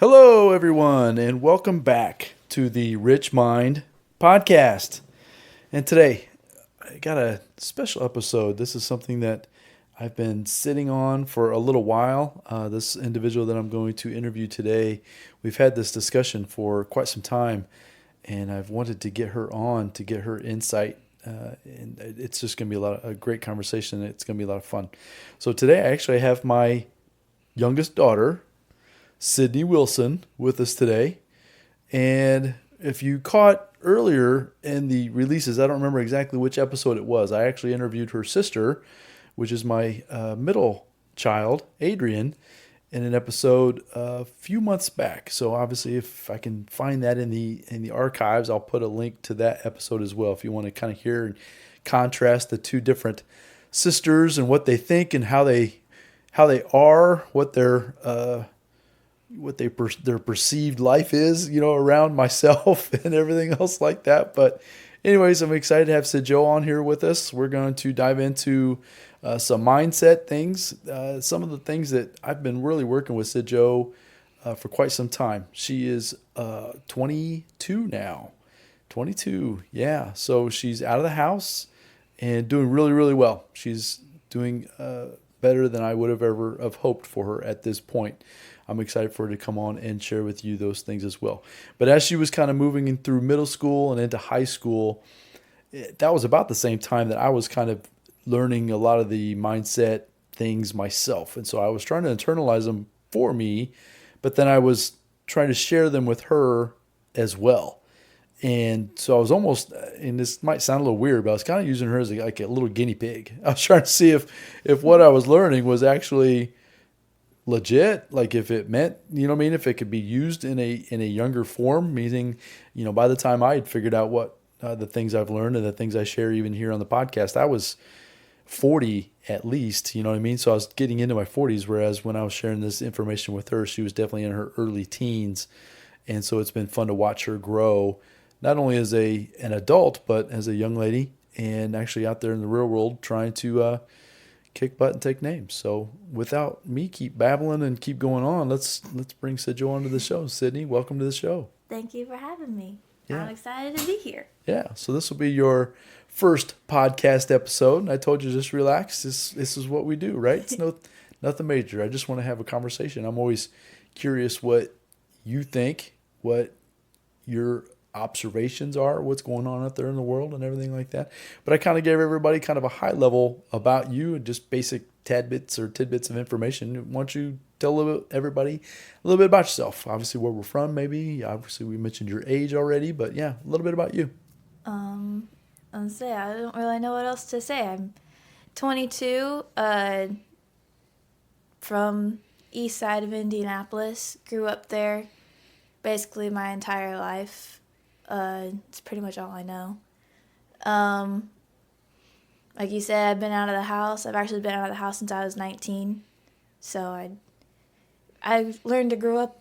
Hello, everyone, and welcome back to the RichMind Podcast. And today, I got a special episode. This is something that I've been sitting on for a little while. This individual that I'm going to interview today, we've had this discussion for quite some time, and I've wanted to get her on to get her insight. And it's just going to be a great conversation. It's going to be a lot of fun. So today, I actually have my youngest daughter, Sydni Wilson, with us today. And if you caught earlier in the releases, I don't remember exactly which episode it was. I actually interviewed her sister, which is my middle child, Adrian, in an episode a few months back. So obviously, if I can find that in the archives, I'll put a link to that episode as well. If you want to kind of hear and contrast the two different sisters and what they think and how they are, what their perceived life is, around myself and everything else like that. But anyways, I'm excited to have Sid Joe on here with us. We're going to dive into some mindset things, some of the things that I've been really working with Sid Joe for quite some time. She is 22 now. 22, yeah. So she's out of the house and doing really, really well. She's doing better than I would have ever have hoped for her at this point. I'm excited for her to come on and share with you those things as well. But as she was kind of moving in through middle school and into high school, that was about the same time that I was kind of learning a lot of the mindset things myself. And so I was trying to internalize them for me, but then I was trying to share them with her as well. And so I was almost, and this might sound a little weird, but I was kind of using her as like a little guinea pig. I was trying to see if what I was learning was actually legit, like if it meant, if it could be used in a younger form, meaning, by the time I had figured out what the things I've learned and the things I share even here on the podcast, I was 40 at least, So I was getting into my 40s, whereas when I was sharing this information with her, she was definitely in her early teens. And so it's been fun to watch her grow, not only as an adult, but as a young lady and actually out there in the real world trying to kick butt and take names. So without me keep babbling and keep going on, let's bring Sid Joe onto the show. Sydni, welcome to the show. Thank you for having me. Yeah. I'm excited to be here. Yeah, so this will be your first podcast episode. And I told you, just relax. This is what we do, right? It's nothing major. I just want to have a conversation. I'm always curious what you think, what your observations are, what's going on out there in the world and everything like that. But I kind of gave everybody kind of a high level about you and just basic tidbits of information. Why don't you tell everybody a little bit about yourself? Obviously where we're from, maybe. Obviously we mentioned your age already, but yeah, a little bit about you. I don't really know what else to say. I'm 22, from east side of Indianapolis. Grew up there basically my entire life. It's pretty much all I know. Like you said, I've been out of the house. I've actually been out of the house since I was 19. So I learned to grow up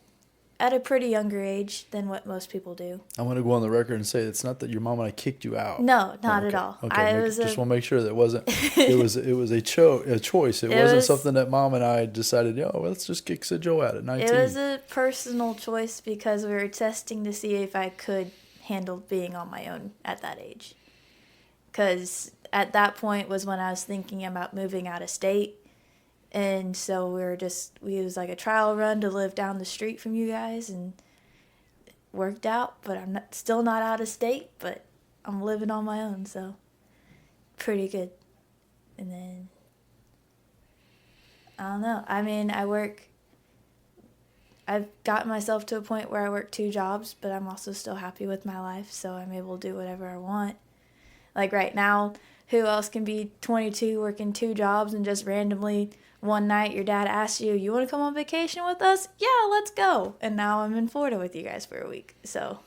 at a pretty younger age than what most people do. I want to go on the record and say it's not that your mom and I kicked you out. No, not at all. Okay, just want to make sure that it was a choice. It wasn't something that mom and I decided, let's just kick Sid Joe out at 19. It was a personal choice because we were testing to see if I could handle being on my own at that age. Because at that point was when I was thinking about moving out of state. And so we was like a trial run to live down the street from you guys, and it worked out, but I'm still not out of state, but I'm living on my own, so pretty good. And then, I don't know. I mean, I've gotten myself to a point where I work 2 jobs, but I'm also still happy with my life, so I'm able to do whatever I want. Like right now, who else can be 22 working 2 jobs and just randomly one night your dad asks you want to come on vacation with us? Yeah, let's go. And now I'm in Florida with you guys for a week. So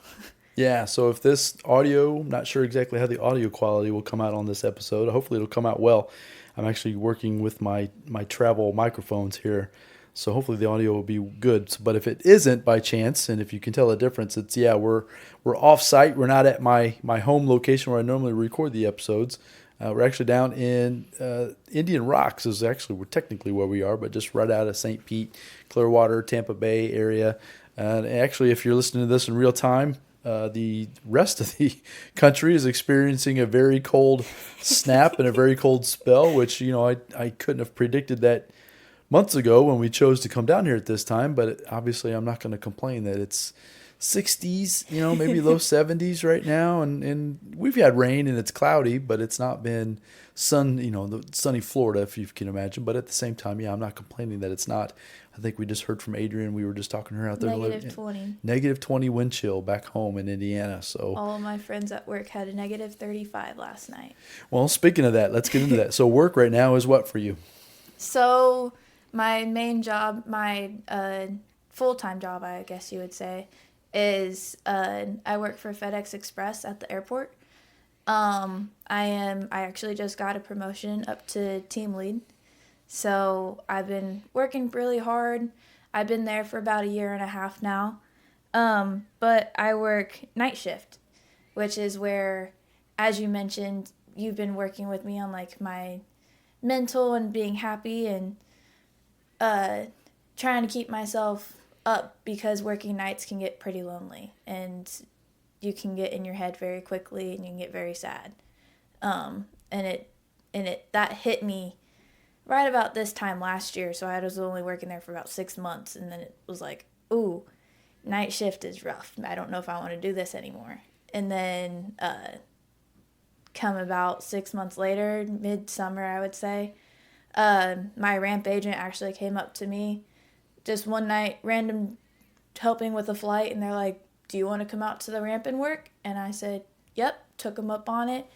yeah, so if this audio, I'm not sure exactly how the audio quality will come out on this episode. Hopefully it'll come out well. I'm actually working with my travel microphones here, so hopefully the audio will be good. But if it isn't by chance, and if you can tell the difference, it's we're off site. We're not at my home location where I normally record the episodes. We're actually down in Indian Rocks is actually we're technically where we are, but just right out of St. Pete, Clearwater, Tampa Bay area. And actually, if you're listening to this in real time, the rest of the country is experiencing a very cold snap and a very cold spell, which, I couldn't have predicted that months ago when we chose to come down here at this time. But obviously, I'm not going to complain that it's 60s, maybe low 70s right now. And we've had rain and it's cloudy, but it's not been the sunny Florida, if you can imagine. But at the same time, I'm not complaining that it's not. I think we just heard from Adrian. We were just talking to her out there. -20. -20 wind chill back home in Indiana. So all of my friends at work had a -35 last night. Well, speaking of that, let's get into that. So work right now is what for you? So my main job, my full-time job, I guess you would say, is I work for FedEx Express at the airport. I actually just got a promotion up to team lead. So I've been working really hard. I've been there for about 1.5 years now. But I work night shift, which is where, as you mentioned, you've been working with me on like my mental and being happy and trying to keep myself up, because working nights can get pretty lonely and you can get in your head very quickly and you can get very sad. That hit me right about this time last year. So I was only working there for about 6 months, and then it was like, ooh, night shift is rough. I don't know if I want to do this anymore. And then come about 6 months later, midsummer, I would say, my ramp agent actually came up to me just one night, random, helping with a flight, and they're like, do you want to come out to the ramp and work? And I said, yep, took them up on it.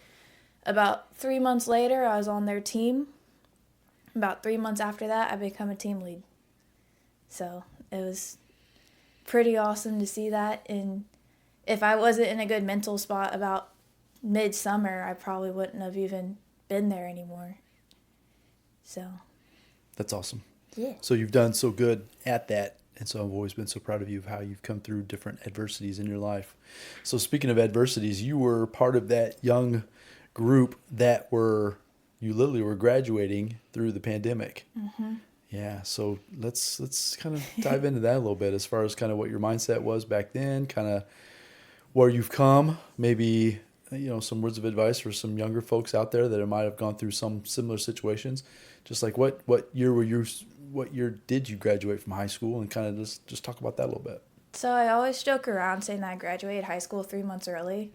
About 3 months later, I was on their team. About 3 months after that, I become a team lead. So it was pretty awesome to see that. And if I wasn't in a good mental spot about midsummer, I probably wouldn't have even been there anymore. So that's awesome. Yeah. So you've done so good at that. And so I've always been so proud of you of how you've come through different adversities in your life. So speaking of adversities, you were part of that young group that you literally were graduating through the pandemic. Mm-hmm. Yeah. So let's kind of dive into that a little bit, as far as kind of what your mindset was back then, kind of where you've come, maybe, some words of advice for some younger folks out there that might have gone through some similar situations. Just like what year did you graduate from high school, and kind of just talk about that a little bit. So I always joke around saying that I graduated high school 3 months early,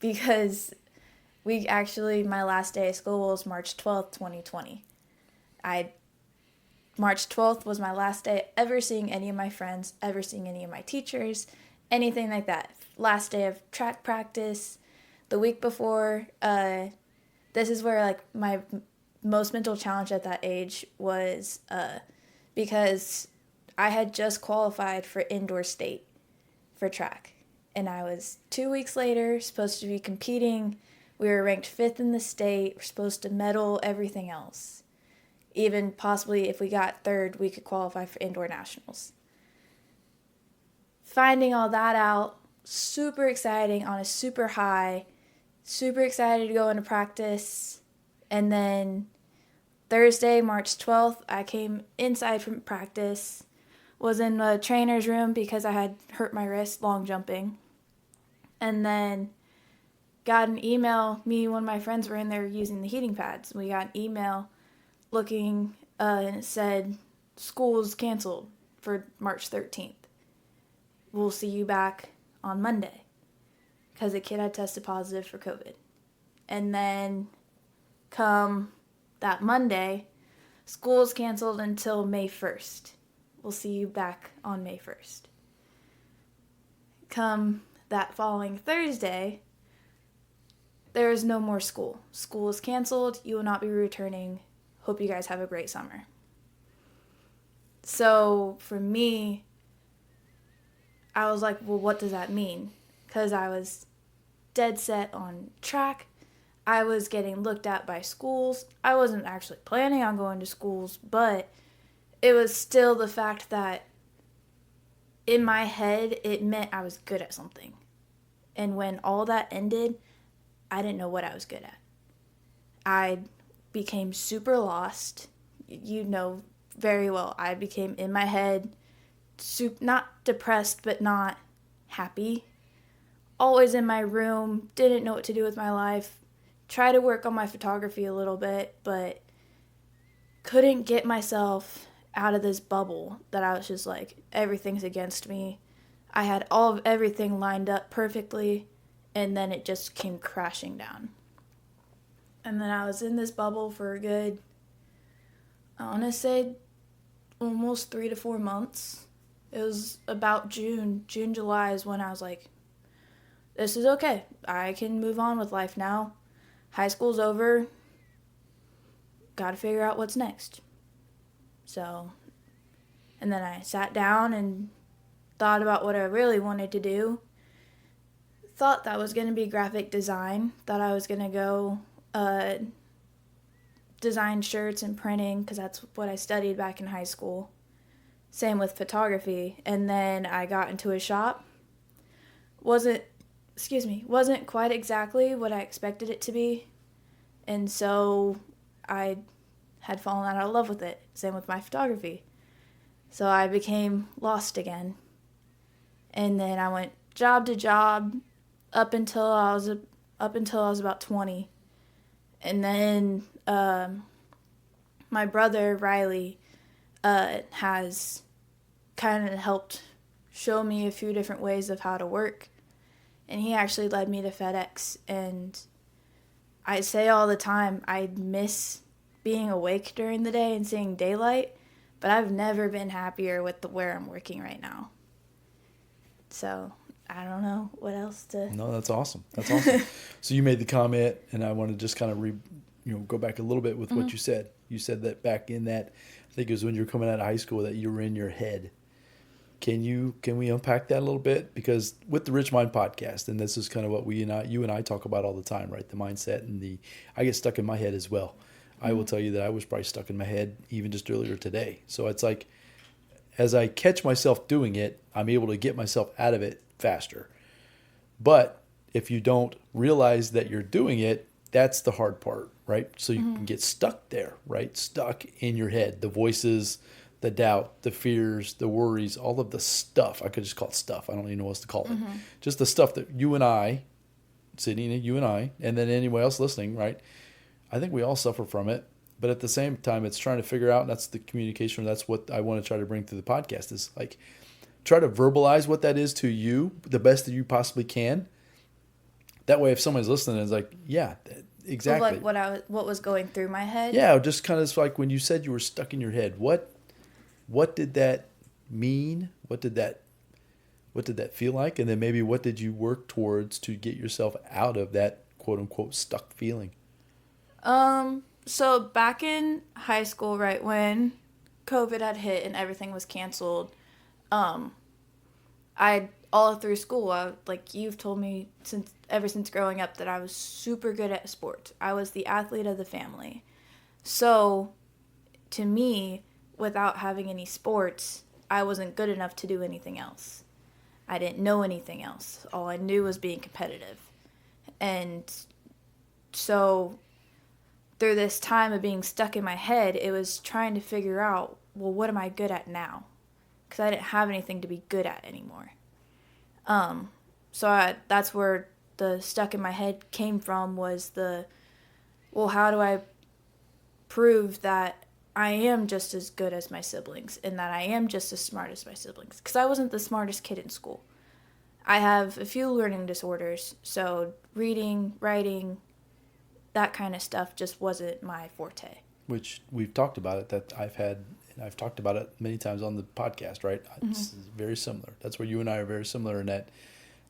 because my last day of school was March 12th, 2020. March 12th was my last day ever seeing any of my friends, ever seeing any of my teachers, anything like that. Last day of track practice. The week before, this is where like my most mental challenge at that age was, because I had just qualified for indoor state for track. And I was 2 weeks later supposed to be competing. We were ranked 5th in the state. We're supposed to medal, everything else. Even possibly if we got 3rd, we could qualify for indoor nationals. Finding all that out, super exciting, on a super high, super excited to go into practice. And then Thursday, March 12th, I came inside from practice, was in the trainer's room because I had hurt my wrist long jumping. And then got an email. Me and one of my friends were in there using the heating pads. We got an email looking, and it said, school's canceled for March 13th. We'll see you back on Monday, because the kid had tested positive for COVID. And then come that Monday, school's canceled until May 1st. We'll see you back on May 1st. Come that following Thursday, there is no more school. School is canceled. You will not be returning. Hope you guys have a great summer. So for me, I was like, well, what does that mean? Because I was dead set on track. I was getting looked at by schools. I wasn't actually planning on going to schools, but it was still the fact that in my head, it meant I was good at something. And when all that ended, I didn't know what I was good at. I became super lost. You know very well, I became in my head, not depressed, but not happy. Always in my room, didn't know what to do with my life. Tried to work on my photography a little bit, but couldn't get myself out of this bubble that I was just like, everything's against me. I had all of everything lined up perfectly, and then it just came crashing down. And then I was in this bubble for a good, I want to say, almost 3 to 4 months. It was about June, July is when I was like, this is okay. I can move on with life now. High school's over. Got to figure out what's next. So, and then I sat down and thought about what I really wanted to do. Thought that was going to be graphic design. Thought I was going to go design shirts and printing because that's what I studied back in high school. Same with photography. And then I got into a shop. Wasn't quite exactly what I expected it to be. And so I had fallen out of love with it. Same with my photography. So I became lost again. And then I went job to job up until I was about 20. And then my brother Riley has kind of helped show me a few different ways of how to work. And he actually led me to FedEx. And I say all the time, I miss being awake during the day and seeing daylight, but I've never been happier with where I'm working right now. So I don't know what else to... No, that's awesome. That's awesome. So you made the comment, and I want to just kind of go back a little bit with what you said. You said that back in that, I think it was when you were coming out of high school, that you were in your head. Can we unpack that a little bit? Because with the RichMind Podcast, and this is kind of what you and I talk about all the time, right? The mindset and I get stuck in my head as well. I will tell you that I was probably stuck in my head even just earlier today. So it's like, as I catch myself doing it, I'm able to get myself out of it faster. But if you don't realize that you're doing it, that's the hard part, right? So you can get stuck there, right? Stuck in your head. The voices, the doubt, the fears, the worries, all of the stuff. I could just call it stuff. I don't even know what else to call it. Just the stuff that you and I, Sydney, you and I, and then anyone else listening, right? I think we all suffer from it. But at the same time, it's trying to figure out, and that's the communication. That's what I want to try to bring to the podcast, is like, try to verbalize what that is to you the best that you possibly can. That way, if someone's listening, it's like, yeah, exactly. Like what was going through my head? Yeah, just kind of like when you said you were stuck in your head. What did that mean? What did that feel like? And then maybe what did you work towards to get yourself out of that quote unquote stuck feeling? So back in high school, right when COVID had hit and everything was canceled, I all through school, like you've told me ever since growing up, that I was super good at sports. I was the athlete of the family. So to me, without having any sports, I wasn't good enough to do anything else. I didn't know anything else. All I knew was being competitive. And so through this time of being stuck in my head, it was trying to figure out, well, what am I good at now? Because I didn't have anything to be good at anymore. So that's where the stuck in my head came from, was well, how do I prove that I am just as good as my siblings and that I am just as smart as my siblings? Because I wasn't the smartest kid in school. I have a few learning disorders, so reading, writing, that kind of stuff just wasn't my forte. Which we've talked about it, that I've talked about it many times on the podcast, right? It's very similar. That's where you and I are very similar in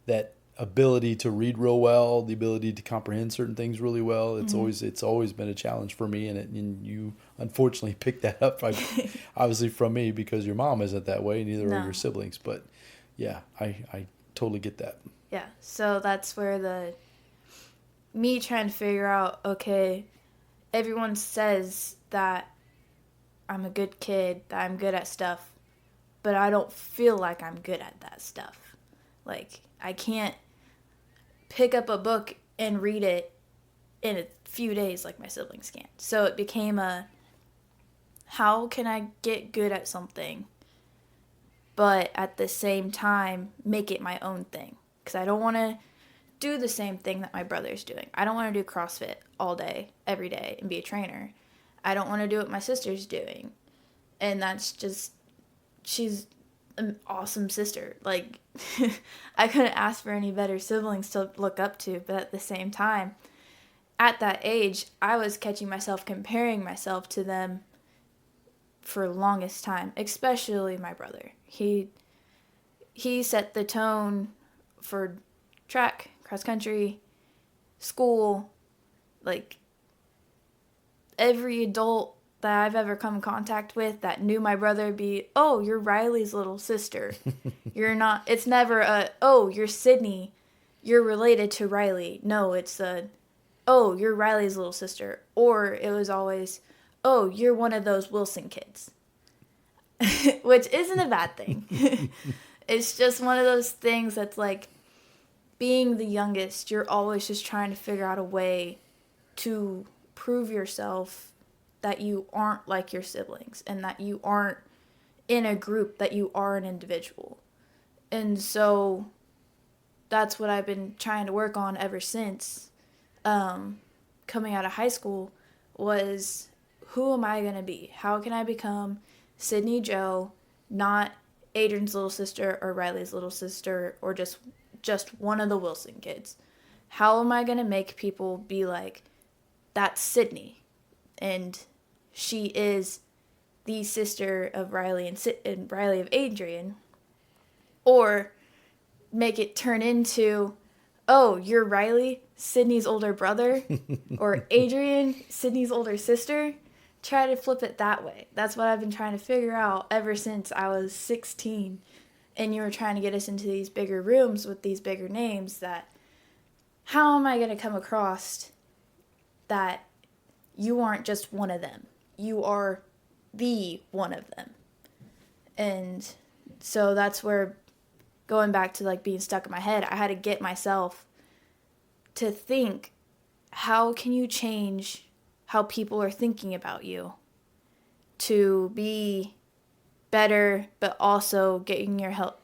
that ability to read real well, the ability to comprehend certain things really well. It's always been a challenge for me, and you unfortunately picked that up obviously from me, because your mom isn't that way, neither are your siblings. But yeah, I totally get that. Yeah, so that's where me trying to figure out, okay, everyone says that I'm a good kid, that I'm good at stuff, but I don't feel like I'm good at that stuff. Like, I can't pick up a book and read it and few days like my siblings can. So it became how can I get good at something, but at the same time make it my own thing? Because I don't want to do the same thing that my brother's doing. I don't want to do CrossFit all day, every day, and be a trainer. I don't want to do what my sister's doing. And that's just, she's an awesome sister. Like, I couldn't ask for any better siblings to look up to, but at the same time, at that age, I was catching myself comparing myself to them for the longest time, especially my brother. He set the tone for track, cross country, school, like every adult that I've ever come in contact with that knew my brother be, oh, you're Riley's little sister. You're not, it's never oh, you're Sydney. You're related to Riley. No, it's oh, you're Riley's little sister. Or it was always, oh, you're one of those Wilson kids. Which isn't a bad thing. It's just one of those things that's like, being the youngest, you're always just trying to figure out a way to prove yourself that you aren't like your siblings and that you aren't in a group, that you are an individual. And so that's what I've been trying to work on ever since coming out of high school was, who am I going to be? How can I become Sydney Joe, not Adrian's little sister or Riley's little sister or just one of the Wilson kids? How am I going to make people be like, that's Sydney, and she is the sister of Riley and Riley of Adrian? Or make it turn into, oh, you're Riley, Sydney's older brother, or Adrian, Sydney's older sister. Try to flip it that way. That's what I've been trying to figure out ever since I was 16. And you were trying to get us into these bigger rooms with these bigger names, that how am I going to come across that you aren't just one of them? You are the one of them. And so that's where, going back to like being stuck in my head, I had to get myself to think, how can you change how people are thinking about you to be better, but also getting yourself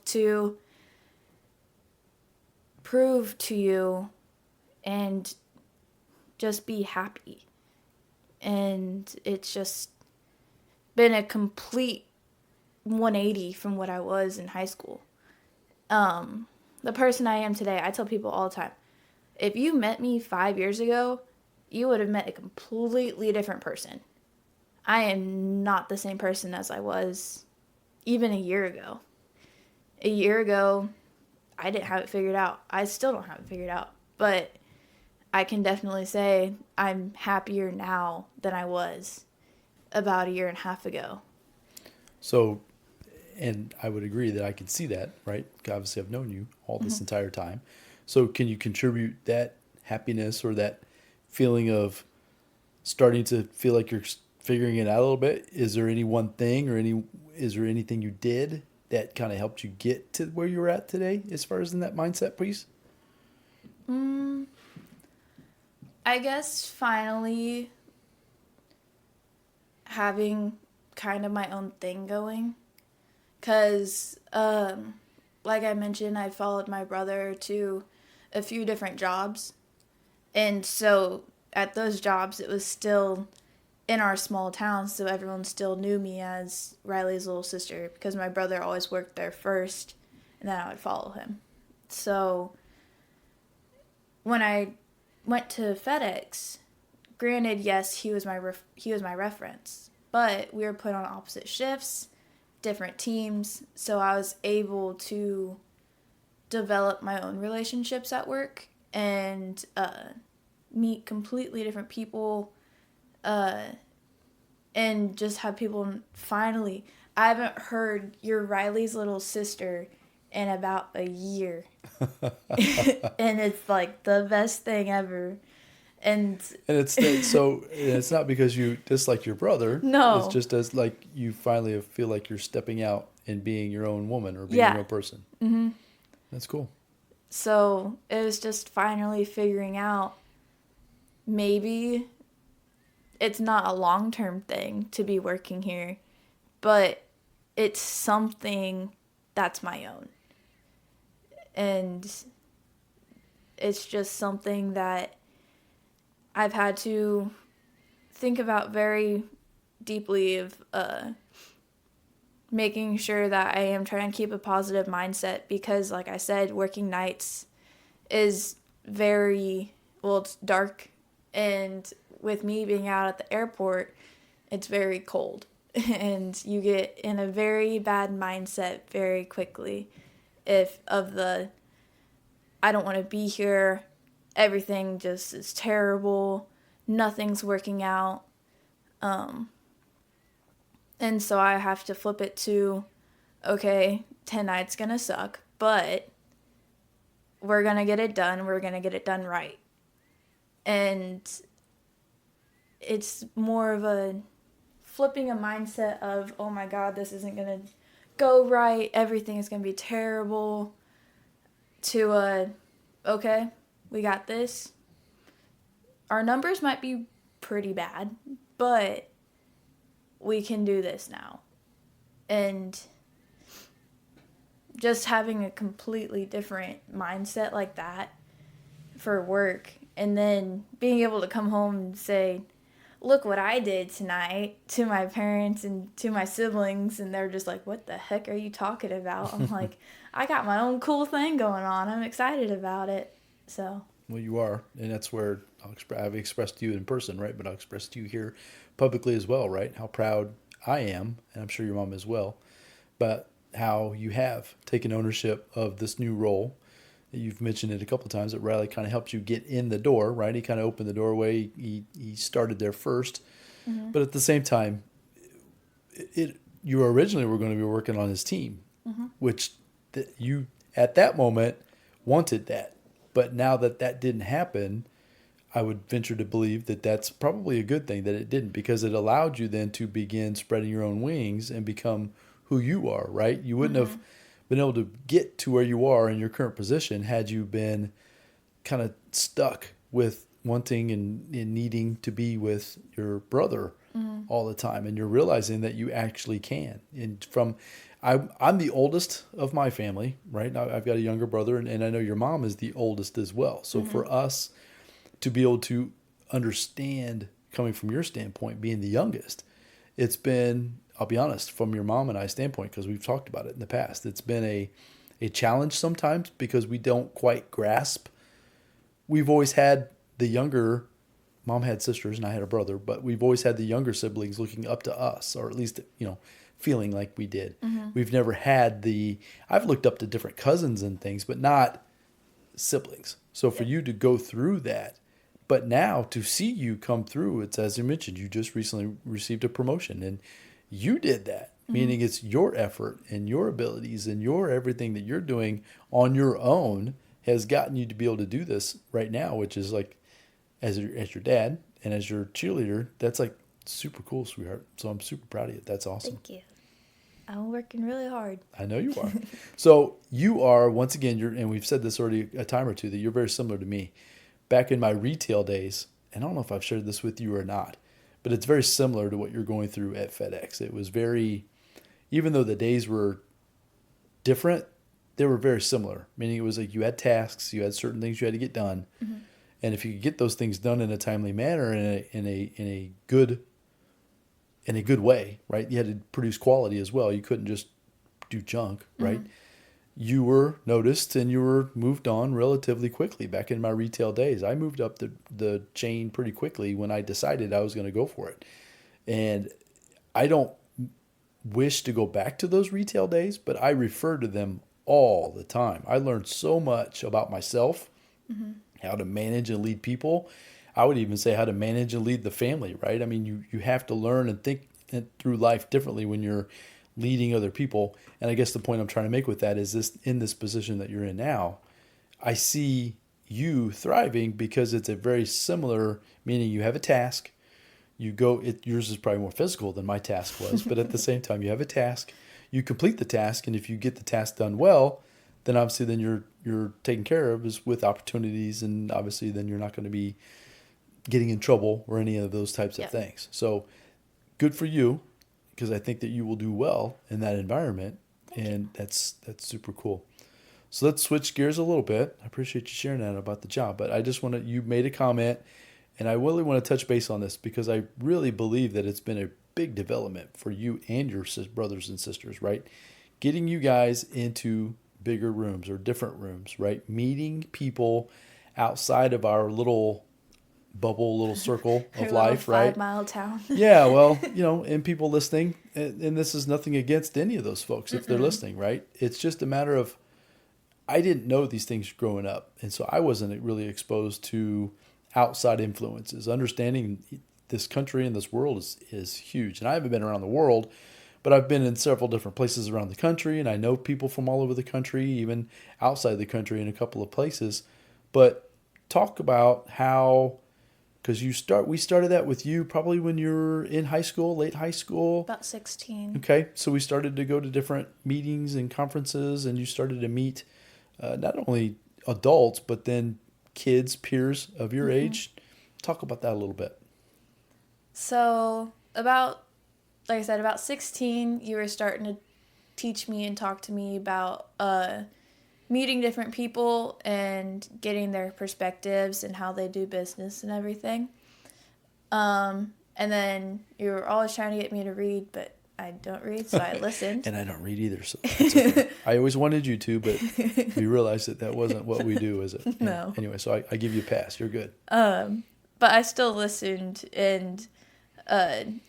to prove to you and just be happy. And it's just been a complete 180 from what I was in high school. The person I am today, I tell people all the time, if you met me 5 years ago, you would have met a completely different person. I am not the same person as I was even a year ago. A year ago, I didn't have it figured out. I still don't have it figured out. But I can definitely say I'm happier now than I was about a year and a half ago. So, and I would agree that I can see that, right? Obviously, I've known you all this entire time. So can you contribute that happiness or that feeling of starting to feel like you're figuring it out a little bit? Is there any one thing or is there anything you did that kind of helped you get to where you're at today as far as in that mindset piece? I guess finally having kind of my own thing going. Because, like I mentioned, I followed my brother to a few different jobs. And so at those jobs, it was still in our small town, so everyone still knew me as Riley's little sister because my brother always worked there first, and then I would follow him. So when I went to FedEx, granted, yes, he was my reference, but we were put on opposite shifts, different teams, so I was able to develop my own relationships at work and meet completely different people, and just have people finally. I haven't heard you're Riley's little sister in about a year. And it's like the best thing ever. And it's not because you dislike your brother. No. It's just as like you finally feel like you're stepping out and being your own woman or being your own person. Mm-hmm. That's cool. So it was just finally figuring out maybe it's not a long-term thing to be working here, but it's something that's my own. And it's just something that I've had to think about very deeply of making sure that I am trying to keep a positive mindset because, like I said, working nights is it's dark, and with me being out at the airport, it's very cold, and you get in a very bad mindset very quickly I don't want to be here, everything just is terrible, nothing's working out, and so I have to flip it to, okay, tonight's gonna suck, but we're gonna get it done, we're gonna get it done right. And it's more of a flipping a mindset of, oh my God, this isn't gonna go right, everything is gonna be terrible, to okay, we got this. Our numbers might be pretty bad, but we can do this now. And just having a completely different mindset like that for work, and then being able to come home and say, look what I did tonight, to my parents and to my siblings, and they're just like, what the heck are you talking about? I'm like, I got my own cool thing going on. I'm excited about it. So. Well, you are, and that's where I've expressed to you in person, right? But I'll express to you here publicly as well, right? How proud I am, and I'm sure your mom as well, but how you have taken ownership of this new role. You've mentioned it a couple of times that Riley kind of helped you get in the door, right? He kind of opened the doorway. He started there first. Mm-hmm. But at the same time, you originally were going to be working on his team, mm-hmm. which you, at that moment, wanted that. But now that didn't happen, I would venture to believe that that's probably a good thing that it didn't, because it allowed you then to begin spreading your own wings and become who you are, right? You wouldn't mm-hmm. have been able to get to where you are in your current position had you been kind of stuck with wanting and needing to be with your brother mm-hmm. all the time. And you're realizing that you actually can. And I'm the oldest of my family, right? I've got a younger brother, and I know your mom is the oldest as well. So mm-hmm. for us to be able to understand, coming from your standpoint, being the youngest, it's been, I'll be honest, from your mom and I standpoint, because we've talked about it in the past, it's been a challenge sometimes because we don't quite grasp. We've always had the younger, mom had sisters and I had a brother, but we've always had the younger siblings looking up to us, or at least, feeling like we did. Mm-hmm. We've never had I've looked up to different cousins and things, but not siblings. So for you to go through that, but now to see you come through, it's, as you mentioned, you just recently received a promotion and you did that, mm-hmm. meaning it's your effort and your abilities and your everything that you're doing on your own has gotten you to be able to do this right now, which is like, as your dad and as your cheerleader, that's like super cool, sweetheart. So I'm super proud of you. That's awesome. Thank you. I'm working really hard. I know you are. So you are, once again, and we've said this already a time or two, that you're very similar to me. Back in my retail days, and I don't know if I've shared this with you or not, but it's very similar to what you're going through at FedEx. It was even though the days were different, they were very similar. Meaning it was like you had tasks, you had certain things you had to get done. Mm-hmm. And if you could get those things done in a timely manner, in a good way, right? You had to produce quality as well. You couldn't just do junk, right? Mm-hmm. You were noticed and you were moved on relatively quickly. Back in my retail days, I moved up the chain pretty quickly when I decided I was going to go for it. And I don't wish to go back to those retail days, but I refer to them all the time. I learned so much about myself, mm-hmm. how to manage and lead people. I would even say how to manage and lead the family, right? I mean, you have to learn and think through life differently when you're leading other people. And I guess the point I'm trying to make with that is this: in this position that you're in now, I see you thriving because it's a very similar, meaning you have a task, yours is probably more physical than my task was, but at the same time, you have a task, you complete the task, and if you get the task done well, then obviously then you're taken care of is with opportunities, and obviously then you're not going to be getting in trouble or any of those types of things. So good for you, because I think that you will do well in that environment, and that's super cool. So let's switch gears a little bit. I appreciate you sharing that about the job, but I just want to, you made a comment, and I really want to touch base on this because I really believe that it's been a big development for you and your brothers and sisters, right? Getting you guys into bigger rooms or different rooms, right? Meeting people outside of our little bubble, little circle of life, right? 5-mile town. Yeah, well, and people listening, and this is nothing against any of those folks if they're listening, right? It's just a matter of, I didn't know these things growing up, and so I wasn't really exposed to outside influences. Understanding this country and this world is huge, and I haven't been around the world, but I've been in several different places around the country, and I know people from all over the country, even outside the country in a couple of places. But talk about how, because we started that with you probably when you were in high school, late high school. About 16. Okay, so we started to go to different meetings and conferences, and you started to meet not only adults, but then kids, peers of your age. Talk about that a little bit. So like I said, about 16, you were starting to teach me and talk to me about meeting different people and getting their perspectives and how they do business and everything. And then you were always trying to get me to read, but I don't read, so I listened. And I don't read either, so that's okay. I always wanted you to, but we realized that wasn't what we do, is it? No. Anyway, so I give you a pass. You're good. But I still listened, and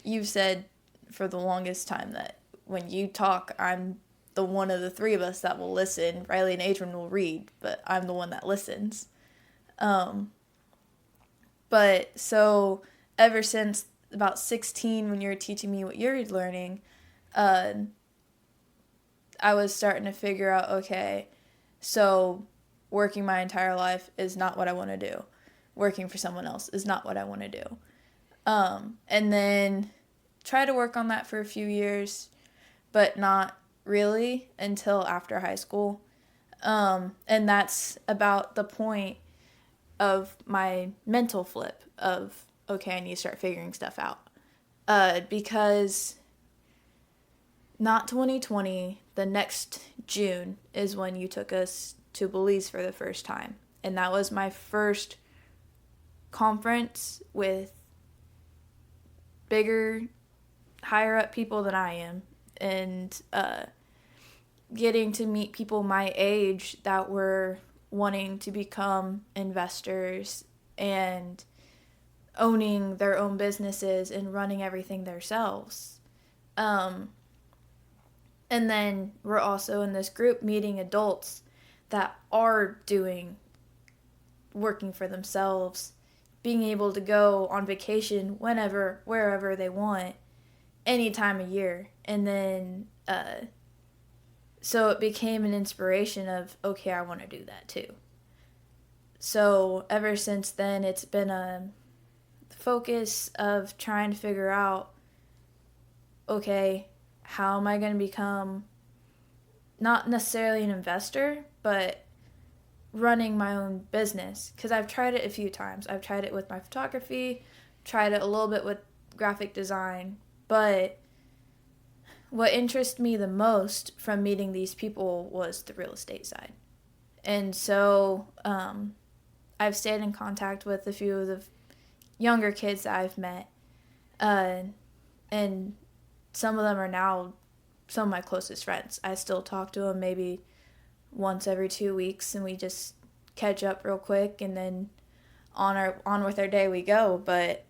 you've said for the longest time that when you talk, I'm the one of the three of us that will listen. Riley and Adrian will read, but I'm the one that listens. But so ever since about 16, when you were teaching me what you're learning, I was starting to figure out, okay, so working my entire life is not what I want to do. Working for someone else is not what I want to do. And then try to work on that for a few years, but not really until after high school. And that's about the point of my mental flip of, okay, I need to start figuring stuff out. Because not 2020, the next June is when you took us to Belize for the first time. And that was my first conference with bigger, higher up people than I am, and getting to meet people my age that were wanting to become investors and owning their own businesses and running everything themselves. And then we're also in this group meeting adults that are working for themselves, being able to go on vacation whenever, wherever they want, any time of year. And then, so it became an inspiration of, okay, I want to do that too. So ever since then, it's been a focus of trying to figure out, okay, how am I going to become not necessarily an investor, but running my own business? Because I've tried it a few times. I've tried it with my photography, tried it a little bit with graphic design, but what interested me the most from meeting these people was the real estate side. And so I've stayed in contact with a few of the younger kids that I've met, and some of them are now some of my closest friends. I still talk to them maybe once every 2 weeks, and we just catch up real quick, and then on with our day we go. But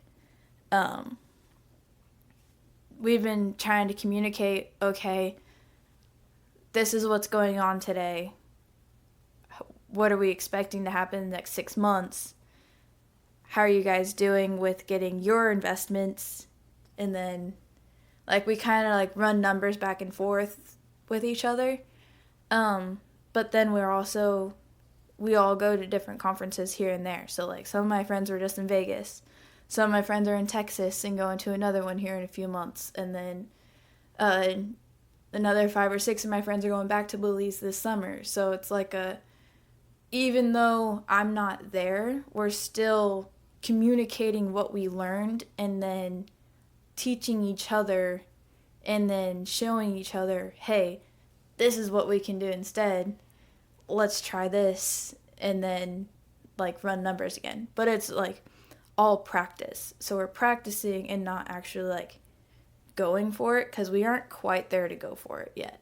we've been trying to communicate, okay, this is what's going on today. What are we expecting to happen in the next 6 months? How are you guys doing with getting your investments? And then, like, we kind of, like, run numbers back and forth with each other. But then we all go to different conferences here and there. So, like, some of my friends were just in Vegas. Some of my friends are in Texas and going to another one here in a few months. And then another 5 or 6 of my friends are going back to Belize this summer. So it's like even though I'm not there, we're still communicating what we learned and then teaching each other and then showing each other, hey, this is what we can do instead. Let's try this, and then like run numbers again. But it's like all practice. So we're practicing and not actually like going for it because we aren't quite there to go for it yet.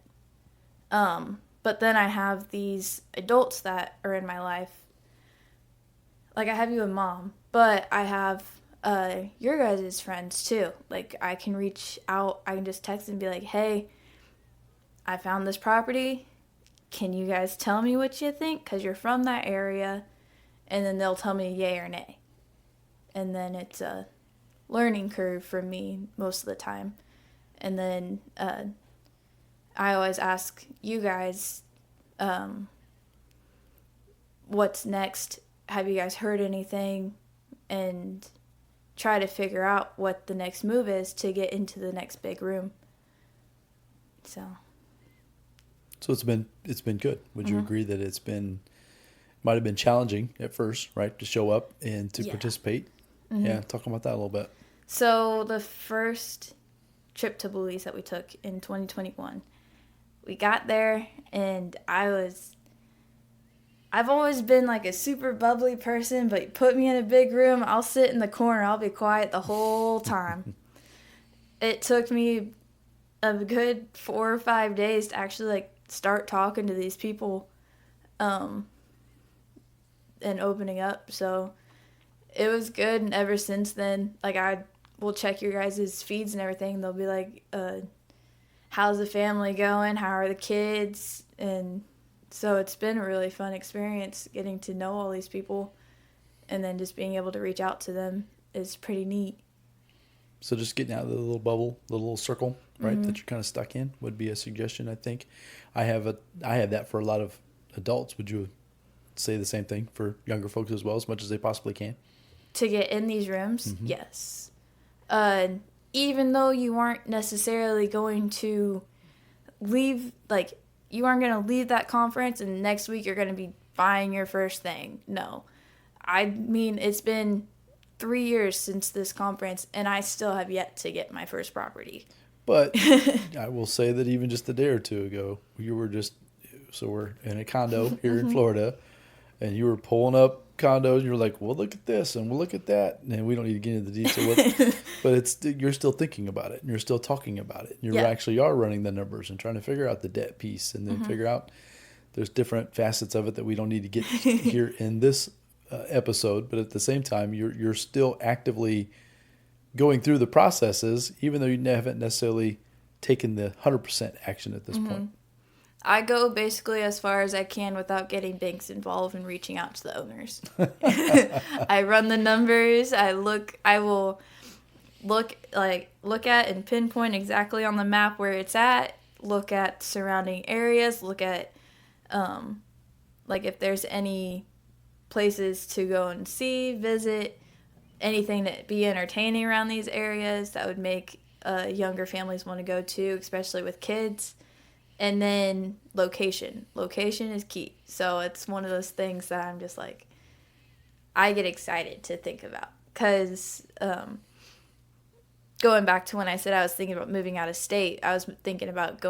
But then I have these adults that are in my life. Like I have you and Mom, but I have your guys' friends too. Like I can reach out, I can just text and be like, hey, I found this property. Can you guys tell me what you think? Because you're from that area. And then they'll tell me yay or nay. And then it's a learning curve for me most of the time. And then I always ask you guys, what's next? Have you guys heard anything? And try to figure out what the next move is to get into the next big room. So it's been good. Would you agree that might have been challenging at first, right, to show up and to participate? Yeah, talk about that a little bit. So the first trip to Belize that we took in 2021, we got there and I've always been like a super bubbly person, but you put me in a big room, I'll sit in the corner, I'll be quiet the whole time. It took me a good 4 or 5 days to actually like start talking to these people and opening up. So it was good, and ever since then, like I will check your guys' feeds and everything. They'll be like, how's the family going? How are the kids? And so it's been a really fun experience getting to know all these people, and then just being able to reach out to them is pretty neat. So just getting out of the little bubble, the little circle, right, that you're kind of stuck in would be a suggestion, I think. I have that for a lot of adults. Would you say the same thing for younger folks as well, as much as they possibly can? To get in these rooms, yes. Even though you aren't necessarily going to leave, like, you aren't going to leave that conference and next week you're going to be buying your first thing. No. I mean, it's been 3 years since this conference, and I still have yet to get my first property. But I will say that even just a day or two ago, we're in a condo here in Florida, and you were pulling up condos, and you were like, well, look at this, and we'll look at that. And we don't need to get into the detail, but you're still thinking about it, and you're still talking about it. You actually are running the numbers and trying to figure out the debt piece, and then figure out there's different facets of it that we don't need to get here in this episode. But at the same time, you're still actively going through the processes, even though you haven't necessarily taken the 100% action at this point. I go basically as far as I can without getting banks involved and reaching out to the owners. I run the numbers. I will look at and pinpoint exactly on the map where it's at. Look at surrounding areas. Look at like if there's any places to go and see, visit, anything that be entertaining around these areas that would make younger families want to go to, especially with kids. And then location. Location is key. So it's one of those things that I'm just like, I get excited to think about. Because going back to when I said I was thinking about moving out of state, I was thinking about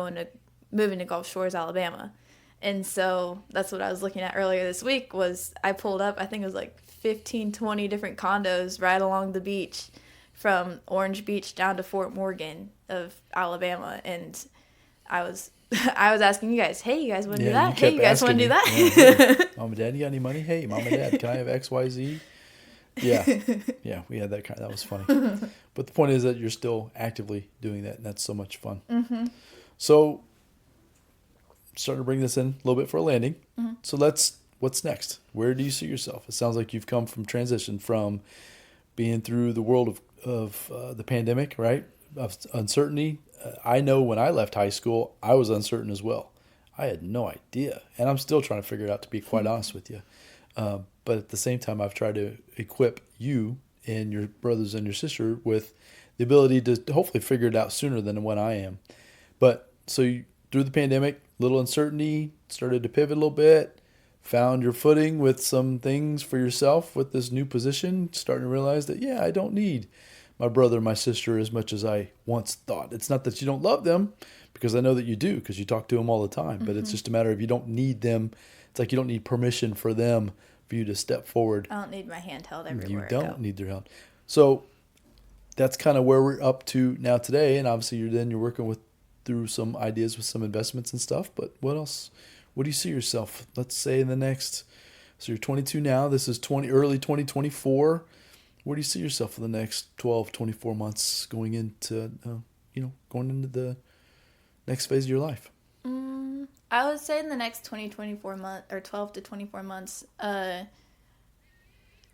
moving to Gulf Shores, Alabama. And so that's what I was looking at earlier this week was I pulled up, I think it was like 15, 20 different condos right along the beach from Orange Beach down to Fort Morgan of Alabama. And I was asking you guys, hey, you guys want to do that? Hey, you guys want to do that? Yeah, hey, Mom and Dad, you got any money? Hey, Mom and Dad, can I have XYZ? Yeah, we had that that was funny. But the point is that you're still actively doing that, and that's so much fun. So, starting to bring this in a little bit for a landing. So what's next? Where do you see yourself? It sounds like you've come from transition from being through the world of the pandemic, right? Of uncertainty. I know when I left high school, I was uncertain as well. I had no idea. And I'm still trying to figure it out, to be quite honest with you. But at the same time, I've tried to equip you and your brothers and your sister with the ability to hopefully figure it out sooner than when I am. But so through the pandemic, little uncertainty, started to pivot a little bit, found your footing with some things for yourself with this new position, starting to realize that, yeah, I don't need my brother and my sister as much as I once thought. It's not that you don't love them, because I know that you do, because you talk to them all the time, but it's just a matter of you don't need them. It's like you don't need permission for them for you to step forward. I don't need my hand held everywhere You I go. don't need their help. So that's kind of where we're up to now today. And obviously you're working through some ideas with some investments and stuff. But what else? What do you see yourself? Let's say in the next, so you're 22 now. This is early 2024. Where do you see yourself for the next 12, 24 months going into the next phase of your life? I would say in the next 24 months or 12 to 24 months,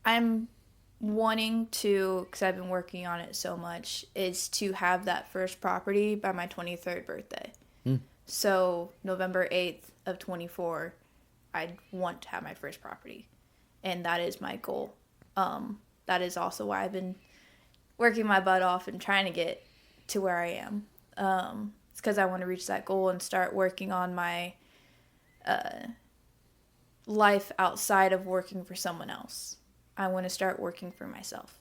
I'm wanting to, because I've been working on it so much, is to have that first property by my 23rd birthday. So November 8th of 24, I want to have my first property. And that is my goal. That is also why I've been working my butt off and trying to get to where I am. It's because I want to reach that goal and start working on my life outside of working for someone else. I want to start working for myself.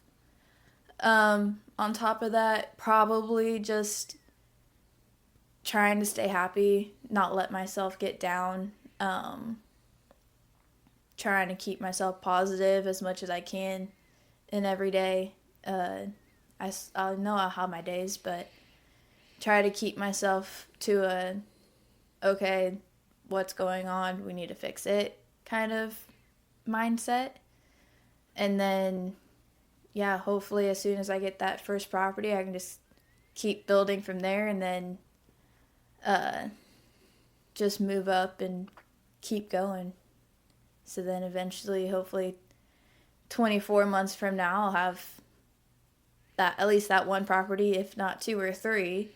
On top of that, probably just trying to stay happy, not let myself get down, trying to keep myself positive as much as I can in every day. I know I'll have my days, but try to keep myself to okay, what's going on, we need to fix it kind of mindset. And then, yeah, hopefully as soon as I get that first property, I can just keep building from there, and then just move up and keep going. So then eventually, hopefully 24 months from now, I'll have at least that one property, if not 2 or 3,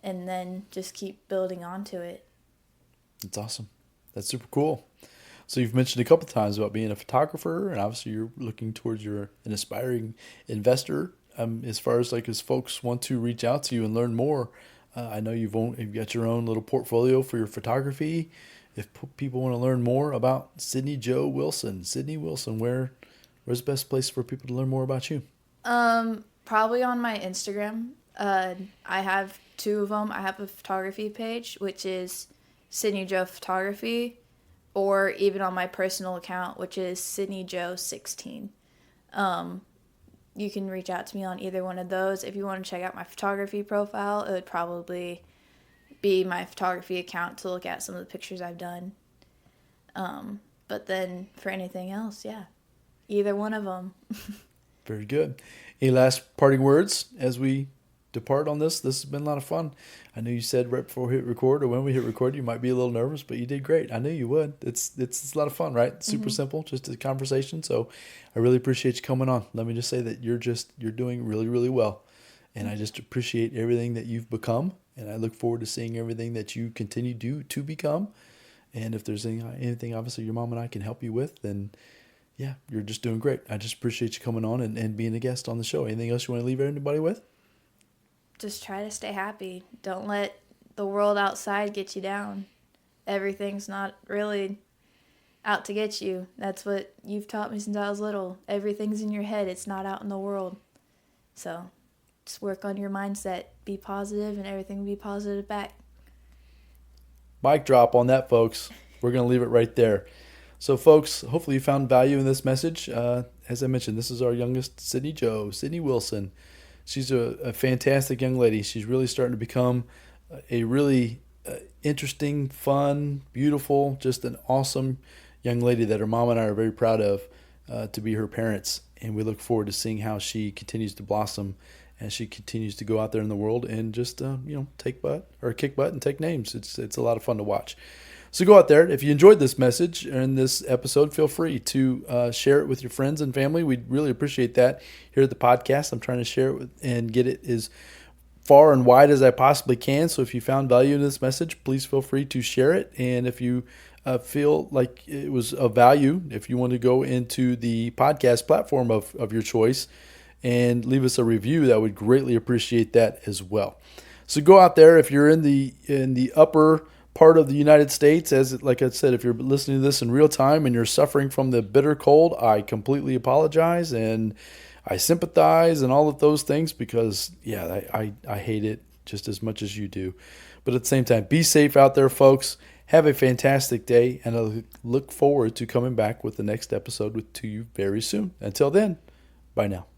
and then just keep building onto it. That's awesome. That's super cool. So you've mentioned a couple times about being a photographer, and obviously you're looking towards an aspiring investor. As far as as folks want to reach out to you and learn more, I know you've got your own little portfolio for your photography. If people want to learn more about Sydney Wilson, where's the best place for people to learn more about you? Probably on my Instagram. I have 2 of them. I have a photography page, which is Sydney Joe Photography, or even on my personal account, which is Sydney Joe 16. You can reach out to me on either one of those. If you want to check out my photography profile, it would probably be my photography account to look at some of the pictures I've done. But then for anything else, yeah, either one of them. Very good. Any last parting words as we depart on this? This has been a lot of fun. I know you said right before we hit record, or when we hit record, you might be a little nervous, but you did great. I knew you would. It's a lot of fun, right? Super simple, just a conversation. So I really appreciate you coming on. Let me just say that you're doing really, really well. And I just appreciate everything that you've become. And I look forward to seeing everything that you continue to become. And if there's anything obviously your mom and I can help you with, then yeah, you're just doing great. I just appreciate you coming on and being a guest on the show. Anything else you want to leave anybody with? Just try to stay happy. Don't let the world outside get you down. Everything's not really out to get you. That's what you've taught me since I was little. Everything's in your head. It's not out in the world. So just work on your mindset. Be positive, and everything will be positive back. Mic drop on that, folks. We're going to leave it right there. So, folks, hopefully you found value in this message. As I mentioned, this is our youngest, Sydney Wilson. She's a fantastic young lady. She's really starting to become a really interesting, fun, beautiful, just an awesome young lady that her mom and I are very proud of to be her parents. And we look forward to seeing how she continues to blossom as she continues to go out there in the world and just kick butt and take names. It's a lot of fun to watch. So go out there. If you enjoyed this message and this episode, feel free to share it with your friends and family. We'd really appreciate that here at the podcast. I'm trying to share it and get it as far and wide as I possibly can. So if you found value in this message, please feel free to share it. And if you feel like it was of value, if you want to go into the podcast platform of your choice and leave us a review, that would greatly appreciate that as well. So go out there. If you're in the upper part of the United States, as like I said, if you're listening to this in real time and you're suffering from the bitter cold, I completely apologize and I sympathize and all of those things because, yeah, I hate it just as much as you do. But at the same time, be safe out there, folks. Have a fantastic day, and I look forward to coming back with the next episode to you very soon. Until then, bye now.